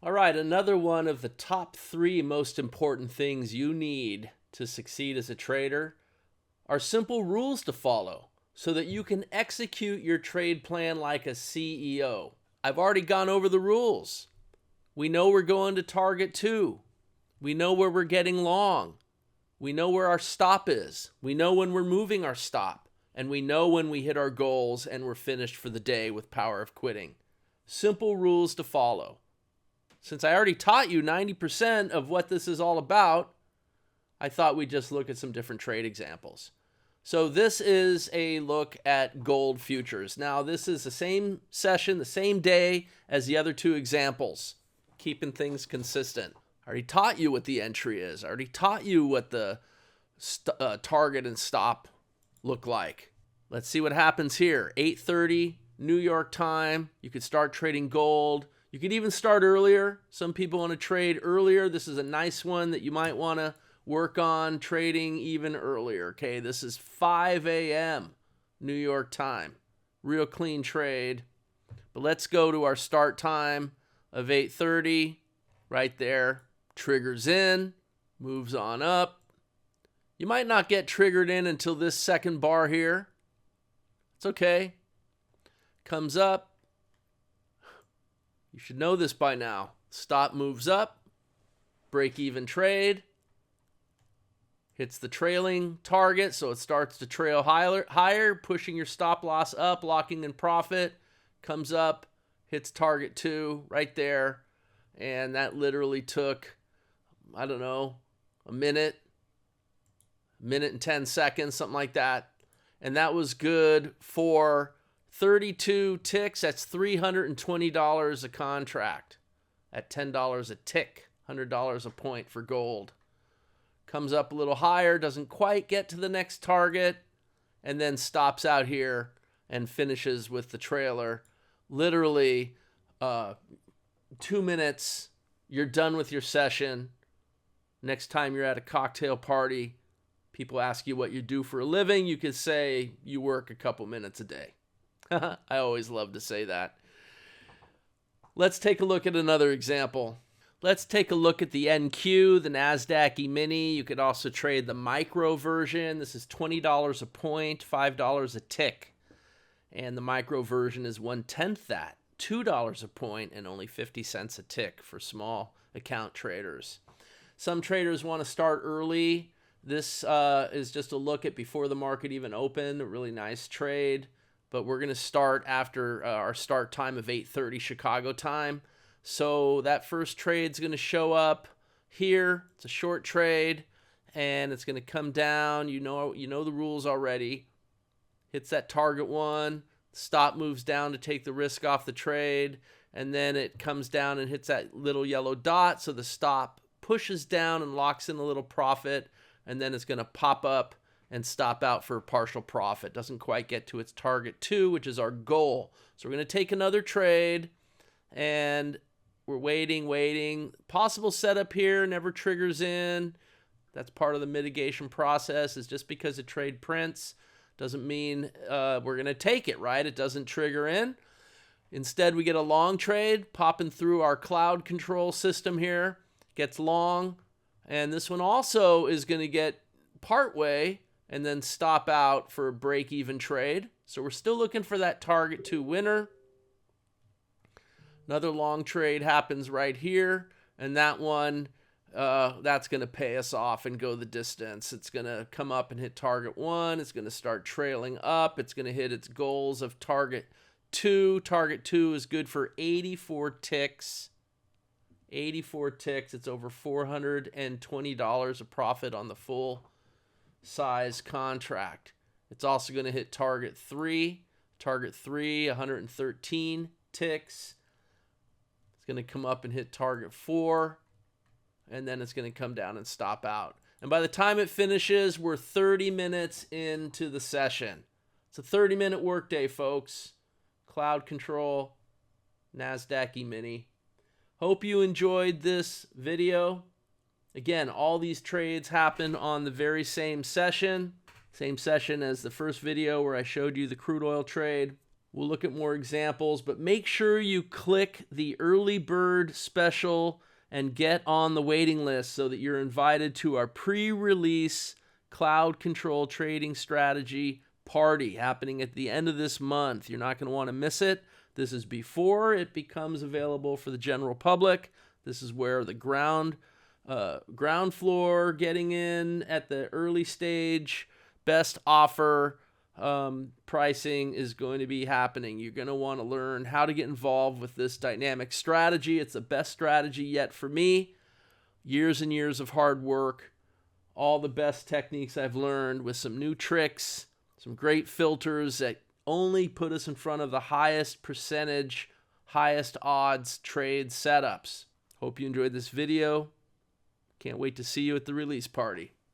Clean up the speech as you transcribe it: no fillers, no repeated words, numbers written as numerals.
All right, another one of the top 3 most important things you need to succeed as a trader are simple rules to follow so that you can execute your trade plan like a CEO. I've already gone over the rules. We know we're going to target 2. We know where we're getting long. We know where our stop is. We know when we're moving our stop. And we know when we hit our goals and we're finished for the day with power of quitting. Simple rules to follow. Since I already taught you 90% of what this is all about, I thought we'd just look at some different trade examples. So this is a look at gold futures. Now, this is the same session, the same day as the other 2 examples, keeping things consistent. I already taught you what the entry is. I already taught you what the target and stop look like. Let's see what happens here. 8:30 New York time. You could start trading gold. You could even start earlier. Some people want to trade earlier. This is a nice one that you might want to work on trading even earlier. Okay, this is 5 a.m. New York time. Real clean trade. But let's go to our start time of 8:30. Right there. Triggers in. Moves on up. You might not get triggered in until this second bar here. It's okay. Comes up. You should know this by now. Stop moves up. Break even trade. Hits the trailing target, so it starts to trail higher, pushing your stop loss up, locking in profit. Comes up, hits target 2 right there. And that literally took, I don't know, a minute and 10 seconds, something like that. And that was good for 32 ticks. That's $320 a contract at $10 a tick, $100 a point for gold. Comes up a little higher, doesn't quite get to the next target, and then stops out here and finishes with the trailer. Literally 2 minutes, you're done with your session. Next time you're at a cocktail party, people ask you what you do for a living, you could say you work a couple minutes a day. I always love to say that. Let's take a look at another example. Let's take a look at the NQ, the NASDAQ E-mini. You could also trade the micro version. This is $20 a point, $5 a tick. And the micro version is 1/10 that, $2 a point, and only 50 cents a tick for small account traders. Some traders want to start early. This is just a look at before the market even opened, a really nice trade. But we're going to start after our start time of 8:30 Chicago time. So that first trade's going to show up here. It's a short trade, and it's going to come down. You know the rules already. Hits that target 1. Stop moves down to take the risk off the trade, and then it comes down and hits that little yellow dot. So the stop pushes down and locks in a little profit, and then it's going to pop up and stop out for a partial profit. Doesn't quite get to its target 2, which is our goal. So we're going to take another trade, and we're waiting. Possible setup here, never triggers in. That's part of the mitigation process. Is just because a trade prints doesn't mean we're going to take it, right? It doesn't trigger in. Instead, we get a long trade popping through our cloud control system here. Gets long, and this one also is going to get partway and then stop out for a break-even trade. So we're still looking for that target 2 winner. Another long trade happens right here, and that one, that's going to pay us off and go the distance. It's going to come up and hit target 1. It's going to start trailing up. It's going to hit its goals of target 2. Target 2 is good for 84 ticks. 84 ticks. It's over $420 of profit on the full size contract. It's also going to hit target 3. Target 3, 113 ticks. It's going to come up and hit target 4, and then it's going to come down and stop out. And by the time it finishes, we're 30 minutes into the session. It's a 30-minute workday, folks. Cloud control, NASDAQ E-mini. Hope you enjoyed this video. Again, all these trades happen on the very same session as the first video where I showed you the crude oil trade. We'll look at more examples, but make sure you click the early bird special and get on the waiting list so that you're invited to our pre-release cloud control trading strategy party happening at the end of this month. You're not going to want to miss it. This is before it becomes available for the general public. This is where the ground floor getting in at the early stage, best offer pricing is going to be happening. You're going to want to learn how to get involved with this dynamic strategy. It's the best strategy yet for me. Years and years of hard work, all the best techniques I've learned with some new tricks, some great filters that only put us in front of the highest percentage, highest odds trade setups. Hope you enjoyed this video. Can't wait to see you at the release party.